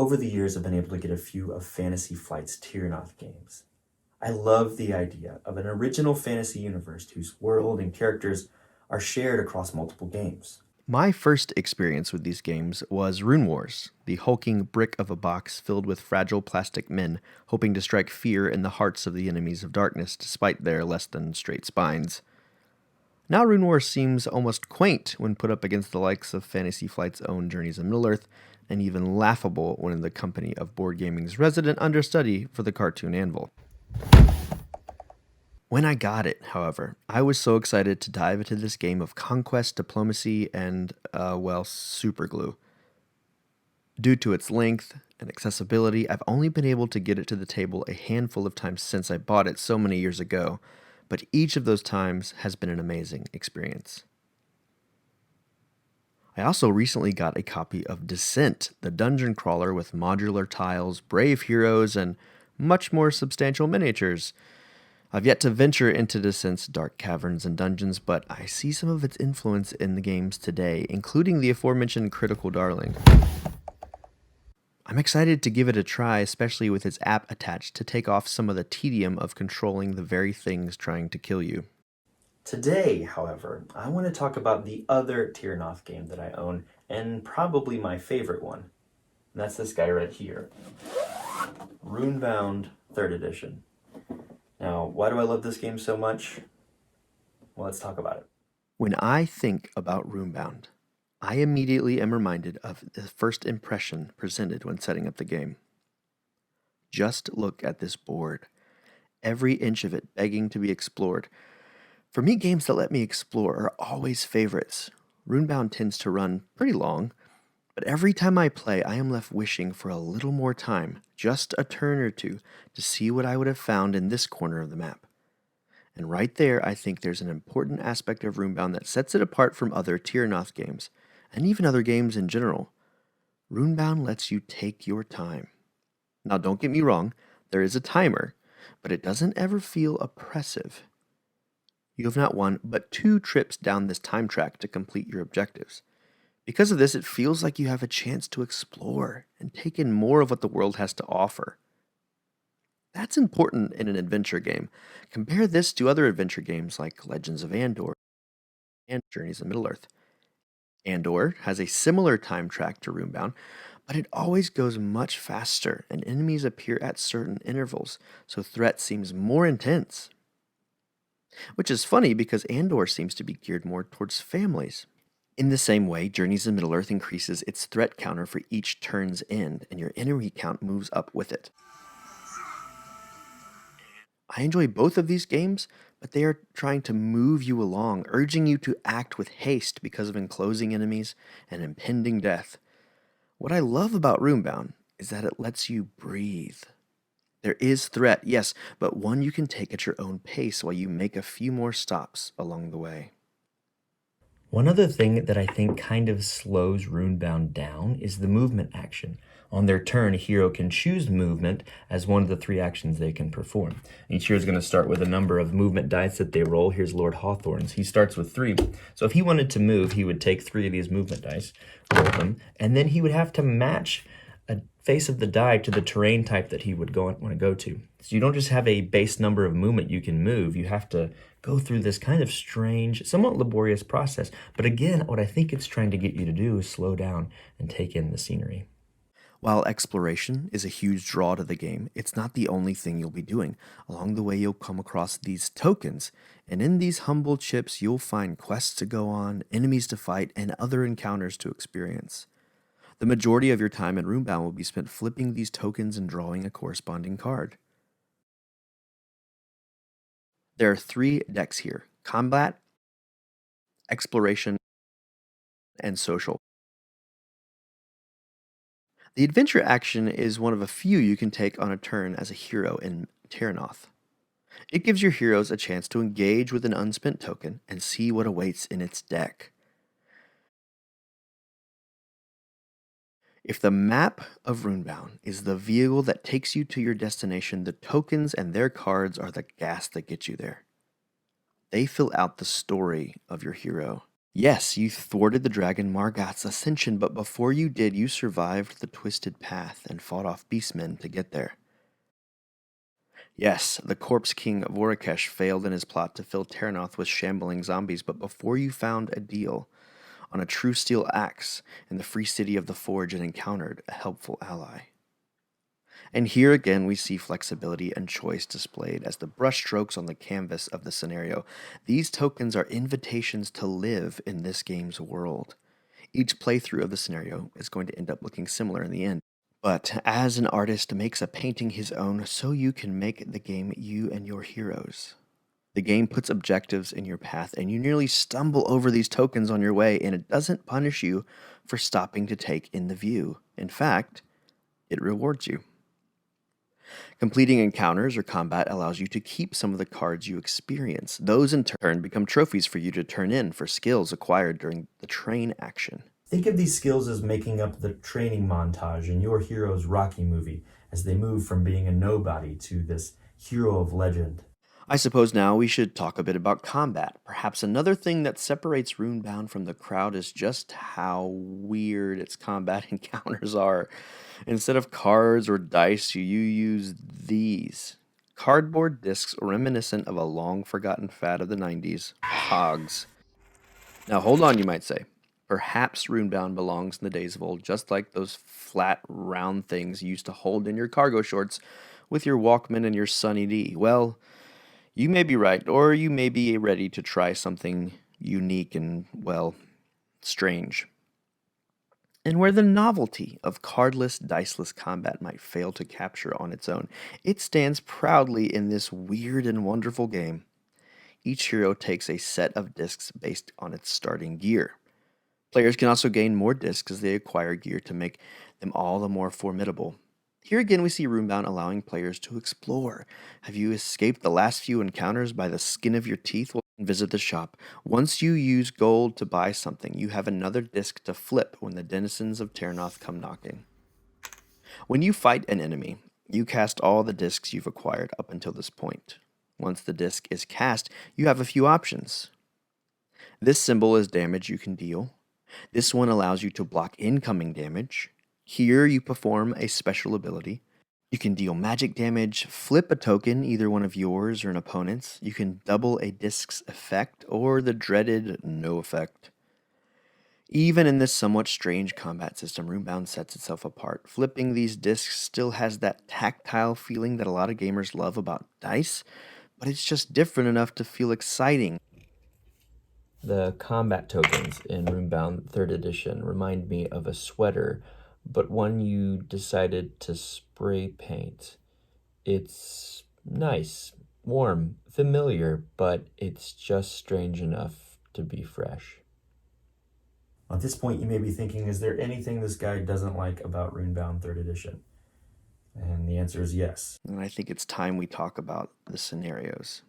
Over the years, I've been able to get a few of Fantasy Flight's Tiernoth games. I love the idea of an original fantasy universe whose world and characters are shared across multiple games. My first experience with these games was Rune Wars, the hulking brick of a box filled with fragile plastic men hoping to strike fear in the hearts of the enemies of darkness despite their less than straight spines. Now Rune Wars seems almost quaint when put up against the likes of Fantasy Flight's own Journeys of Middle-earth, and even laughable when in the company of board gaming's resident understudy for the cartoon Anvil. When I got it, however, I was so excited to dive into this game of conquest, diplomacy, and, superglue. Due to its length and accessibility, I've only been able to get it to the table a handful of times since I bought it so many years ago, but each of those times has been an amazing experience. I also recently got a copy of Descent, the dungeon crawler with modular tiles, brave heroes, and much more substantial miniatures. I've yet to venture into Descent's dark caverns and dungeons, but I see some of its influence in the games today, including the aforementioned Critical Darling. I'm excited to give it a try, especially with its app attached to take off some of the tedium of controlling the very things trying to kill you. Today, however, I want to talk about the other Tiernoth game that I own, and probably my favorite one. And that's this guy right here. Runebound 3rd Edition. Now, why do I love this game so much? Well, let's talk about it. When I think about Runebound, I immediately am reminded of the first impression presented when setting up the game. Just look at this board, every inch of it begging to be explored. For me, games that let me explore are always favorites. Runebound tends to run pretty long, but every time I play, I am left wishing for a little more time, just a turn or two, to see what I would have found in this corner of the map. And right there, I think there's an important aspect of Runebound that sets it apart from other Tiernoth games, and even other games in general. Runebound lets you take your time. Now, don't get me wrong, there is a timer, but it doesn't ever feel oppressive. You have not one, but 2 trips down this time track to complete your objectives. Because of this, it feels like you have a chance to explore and take in more of what the world has to offer. That's important in an adventure game. Compare this to other adventure games like Legends of Andor and Journeys of Middle-earth. Andor has a similar time track to Runebound, but it always goes much faster and enemies appear at certain intervals, so threat seems more intense. Which is funny because Andor seems to be geared more towards families. In the same way, Journeys of Middle-earth increases its threat counter for each turn's end, and your enemy count moves up with it. I enjoy both of these games, but they are trying to move you along, urging you to act with haste because of enclosing enemies and impending death. What I love about Runebound is that it lets you breathe. There is threat, yes, but one you can take at your own pace while you make a few more stops along the way. One other thing that I think kind of slows Runebound down is the movement action. On their turn, a hero can choose movement as one of the 3 actions they can perform. Each hero is going to start with a number of movement dice that they roll. Here's Lord Hawthorne's. He starts with 3. So if he wanted to move, he would take 3 of these movement dice, roll them, and then he would have to match a face of the die to the terrain type that he would want to go to. So you don't just have a base number of movement you can move. You have to go through this kind of strange, somewhat laborious process. But again, what I think it's trying to get you to do is slow down and take in the scenery. While exploration is a huge draw to the game, it's not the only thing you'll be doing. Along the way, you'll come across these tokens, and in these humble chips, you'll find quests to go on, enemies to fight, and other encounters to experience. The majority of your time in Runebound will be spent flipping these tokens and drawing a corresponding card. There are 3 decks here: Combat, Exploration, and Social. The adventure action is one of a few you can take on a turn as a hero in Tiernoth. It gives your heroes a chance to engage with an unspent token and see what awaits in its deck. If the map of Runebound is the vehicle that takes you to your destination, the tokens and their cards are the gas that get you there. They fill out the story of your hero. Yes, you thwarted the dragon Margoth's ascension, but before you did, you survived the twisted path and fought off beastmen to get there. Yes, the corpse king Vorikesh failed in his plot to fill Tiernoth with shambling zombies, but before you found a deal on a true steel axe in the free city of the Forge and encountered a helpful ally. And here again we see flexibility and choice displayed as the brushstrokes on the canvas of the scenario. These tokens are invitations to live in this game's world. Each playthrough of the scenario is going to end up looking similar in the end. But as an artist makes a painting his own, so you can make the game you and your heroes. The game puts objectives in your path, and you nearly stumble over these tokens on your way, and it doesn't punish you for stopping to take in the view. In fact, it rewards you. Completing encounters or combat allows you to keep some of the cards you experience. Those in turn become trophies for you to turn in for skills acquired during the train action. Think of these skills as making up the training montage in your hero's Rocky movie as they move from being a nobody to this hero of legend. I suppose now we should talk a bit about combat. Perhaps another thing that separates Runebound from the crowd is just how weird its combat encounters are. Instead of cards or dice, you use these cardboard discs reminiscent of a long forgotten fad of the 90s, hogs. Now hold on, you might say. Perhaps Runebound belongs in the days of old, just like those flat, round things you used to hold in your cargo shorts with your Walkman and your Sunny D. Well, you may be right, or you may be ready to try something unique and, well, strange. And where the novelty of cardless, diceless combat might fail to capture on its own, it stands proudly in this weird and wonderful game. Each hero takes a set of discs based on its starting gear. Players can also gain more discs as they acquire gear to make them all the more formidable. Here again, we see Runebound allowing players to explore. Have you escaped the last few encounters by the skin of your teeth? Well, visit the shop. Once you use gold to buy something, you have another disc to flip when the denizens of Tiernoth come knocking. When you fight an enemy, you cast all the discs you've acquired up until this point. Once the disc is cast, you have a few options. This symbol is damage you can deal. This one allows you to block incoming damage. Here you perform a special ability. You can deal magic damage, flip a token, either one of yours or an opponent's. You can double a disc's effect, or the dreaded no effect. Even in this somewhat strange combat system, Runebound sets itself apart. Flipping these discs still has that tactile feeling that a lot of gamers love about dice, but it's just different enough to feel exciting. The combat tokens in Runebound 3rd edition remind me of a sweater, but one you decided to spray paint. It's nice, warm, familiar, but it's just strange enough to be fresh. At this point, you may be thinking, is there anything this guy doesn't like about Runebound 3rd edition? And the answer is yes. And I think it's time we talk about the scenarios.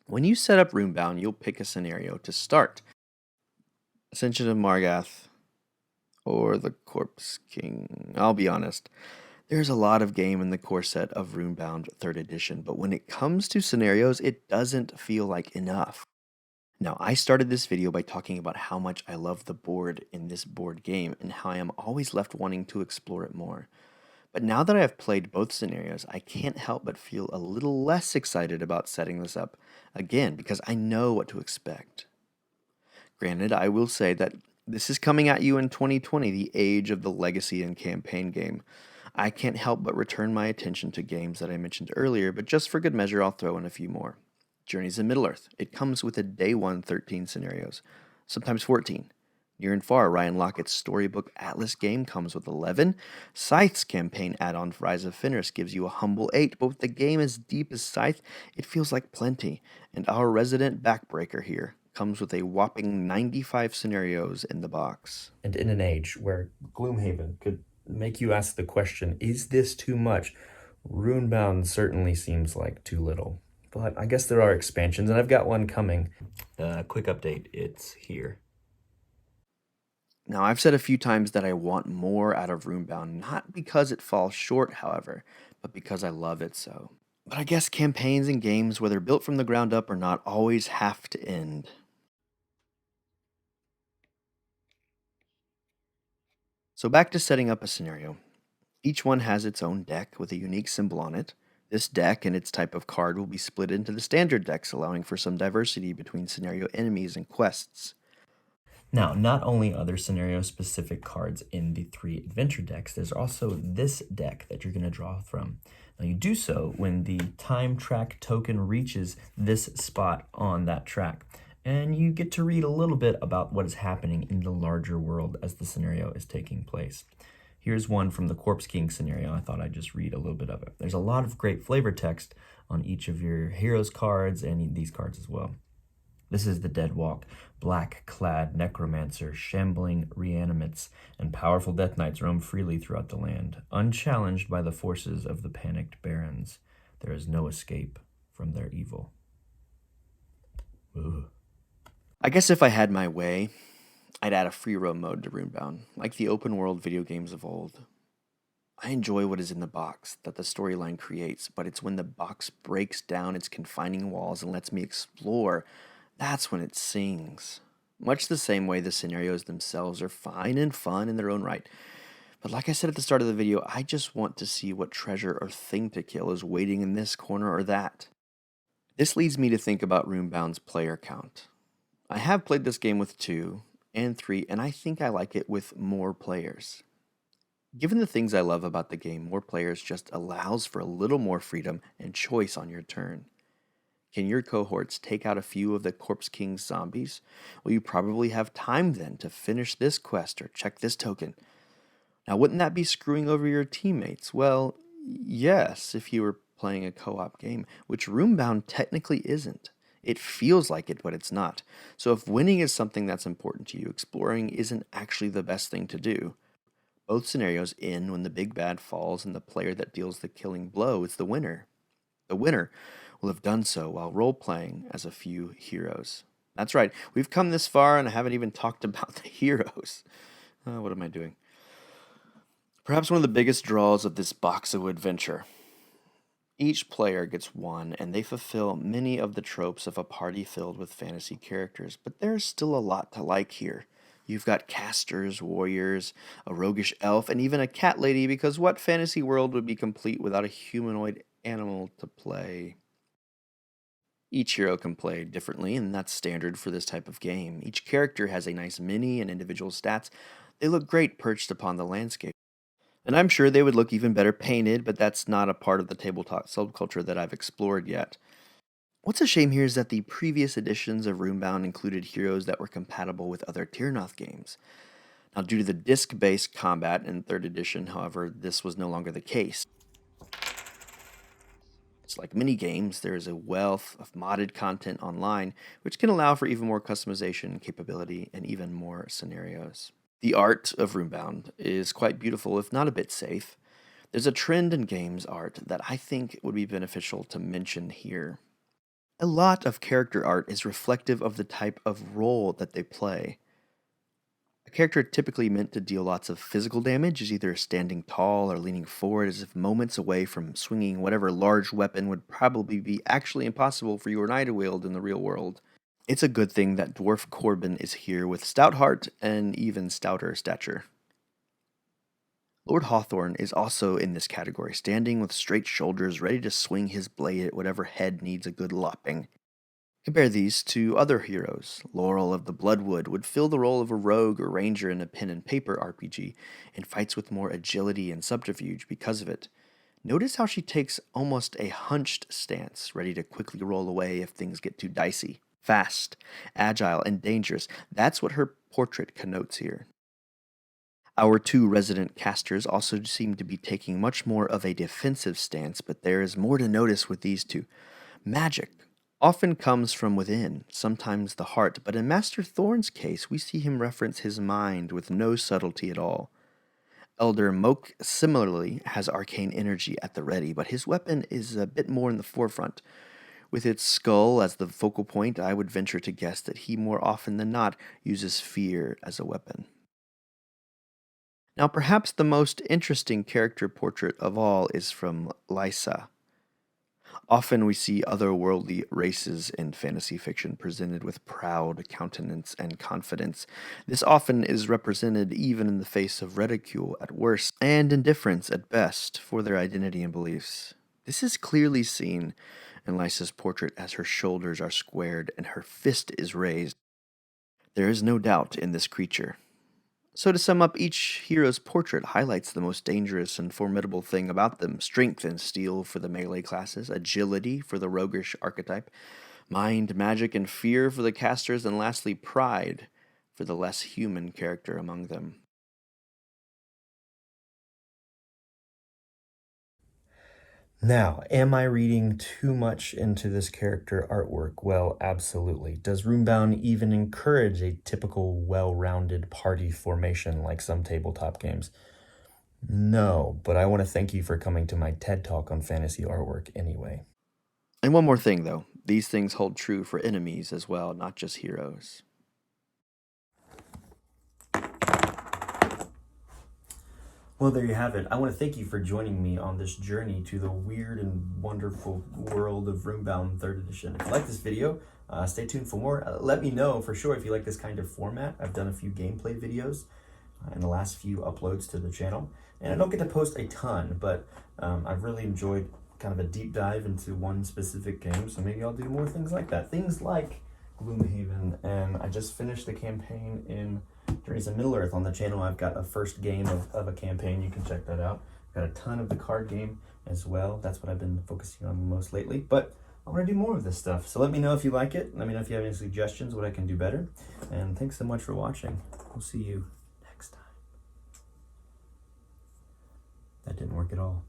When you set up Runebound, you'll pick a scenario to start. Ascension of Margoth or the Corpse King. I'll be honest, there's a lot of game in the core set of Runebound 3rd edition, but when it comes to scenarios, it doesn't feel like enough. Now, I started this video by talking about how much I love the board in this board game and how I am always left wanting to explore it more. But now that I have played both scenarios, I can't help but feel a little less excited about setting this up again because I know what to expect. Granted, I will say that this is coming at you in 2020, the age of the legacy and campaign game. I can't help but return my attention to games that I mentioned earlier, but just for good measure, I'll throw in a few more. Journeys in Middle-earth. It comes with a day 1 13 scenarios, sometimes 14. Near and Far, Ryan Lockett's storybook Atlas game comes with 11. Scythe's campaign add-on for Rise of Fenris gives you a humble 8, but with the game as deep as Scythe, it feels like plenty. And our resident backbreaker here comes with a whopping 95 scenarios in the box. And in an age where Gloomhaven could make you ask the question, is this too much? Runebound certainly seems like too little. But I guess there are expansions, and I've got one coming. Quick update, it's here. Now, I've said a few times that I want more out of Runebound, not because it falls short, however, but because I love it so. But I guess campaigns and games, whether built from the ground up or not, always have to end. So back to setting up a scenario. Each one has its own deck with a unique symbol on it. This deck and its type of card will be split into the standard decks, allowing for some diversity between scenario enemies and quests. Now, not only are there scenario-specific cards in the 3 adventure decks, there's also this deck that you're going to draw from. Now, you do so when the time track token reaches this spot on that track, and you get to read a little bit about what is happening in the larger world as the scenario is taking place. Here's one from the Corpse King scenario. I thought I'd just read a little bit of it. There's a lot of great flavor text on each of your heroes cards and these cards as well. This is the Dead Walk, black-clad necromancer, shambling reanimates, and powerful death knights roam freely throughout the land, unchallenged by the forces of the panicked barons. There is no escape from their evil. Ooh. I guess if I had my way, I'd add a free roam mode to Runebound, like the open world video games of old. I enjoy what is in the box that the storyline creates, but it's when the box breaks down its confining walls and lets me explore, that's when it sings. Much the same way the scenarios themselves are fine and fun in their own right. But like I said at the start of the video, I just want to see what treasure or thing to kill is waiting in this corner or that. This leads me to think about Runebound's player count. I have played this game with 2 and 3, and I think I like it with more players. Given the things I love about the game, more players just allows for a little more freedom and choice on your turn. Can your cohorts take out a few of the Corpse King's zombies? Well, you probably have time then to finish this quest or check this token. Now, wouldn't that be screwing over your teammates? Well, yes, if you were playing a co-op game, which Runebound technically isn't. It feels like it, but it's not. So if winning is something that's important to you, exploring isn't actually the best thing to do. Both scenarios end when the big bad falls and the player that deals the killing blow is the winner. The winner will have done so while role-playing as a few heroes. That's right, we've come this far and I haven't even talked about the heroes. What am I doing? Perhaps one of the biggest draws of this box of adventure. Each player gets one, and they fulfill many of the tropes of a party filled with fantasy characters, but there's still a lot to like here. You've got casters, warriors, a roguish elf, and even a cat lady, because what fantasy world would be complete without a humanoid animal to play? Each hero can play differently, and that's standard for this type of game. Each character has a nice mini and individual stats. They look great perched upon the landscape. And I'm sure they would look even better painted, but that's not a part of the tabletop subculture that I've explored yet. What's a shame here is that the previous editions of Runebound included heroes that were compatible with other Tiernoth games. Now, due to the disc-based combat in 3rd edition, however, this was no longer the case. It's like many games, there is a wealth of modded content online, which can allow for even more customization, capability, and even more scenarios. The art of Runebound is quite beautiful, if not a bit safe. There's a trend in games art that I think would be beneficial to mention here. A lot of character art is reflective of the type of role that they play. A character typically meant to deal lots of physical damage is either standing tall or leaning forward as if moments away from swinging whatever large weapon would probably be actually impossible for you or I to wield in the real world. It's a good thing that Dwarf Corbin is here with stout heart and even stouter stature. Lord Hawthorne is also in this category, standing with straight shoulders, ready to swing his blade at whatever head needs a good lopping. Compare these to other heroes. Laurel of the Bloodwood would fill the role of a rogue or ranger in a pen and paper RPG, and fights with more agility and subterfuge because of it. Notice how she takes almost a hunched stance, ready to quickly roll away if things get too dicey. Fast, agile, and dangerous. That's what her portrait connotes here. Our 2 resident casters also seem to be taking much more of a defensive stance, but there is more to notice with these 2. Magic often comes from within, sometimes the heart, but in Master Thorn's case, we see him reference his mind with no subtlety at all. Elder Moak similarly has arcane energy at the ready, but his weapon is a bit more in the forefront. With its skull as the focal point, I would venture to guess that he more often than not uses fear as a weapon. Now, perhaps the most interesting character portrait of all is from Lysa. Often we see otherworldly races in fantasy fiction presented with proud countenance and confidence. This often is represented even in the face of ridicule at worst and indifference at best for their identity and beliefs. This is clearly seen in Lysa's portrait as her shoulders are squared and her fist is raised. There is no doubt in this creature. So, to sum up, each hero's portrait highlights the most dangerous and formidable thing about them: strength and steel for the melee classes, agility for the roguish archetype, mind, magic, and fear for the casters, and lastly, pride for the less human character among them. Now, am I reading too much into this character artwork? Well, absolutely. Does Runebound even encourage a typical well-rounded party formation like some tabletop games? No, but I want to thank you for coming to my TED Talk on fantasy artwork anyway. And one more thing, though, these things hold true for enemies as well, not just heroes. Well, there you have it. I want to thank you for joining me on this journey to the weird and wonderful world of Runebound 3rd Edition. If you like this video, stay tuned for more. Let me know for sure if you like this kind of format. I've done a few gameplay videos in the last few uploads to the channel. And I don't get to post a ton, but I've really enjoyed kind of a deep dive into one specific game, so maybe I'll do more things like that. Things like Gloomhaven, and I just finished the campaign in Journeys of Middle-earth on the channel. I've got a first game of a campaign. You can check that out. Got a ton of the card game as well. That's what I've been focusing on most lately. But I want to do more of this stuff. So let me know if you like it. Let me know if you have any suggestions what I can do better. And thanks so much for watching. We'll see you next time. That didn't work at all.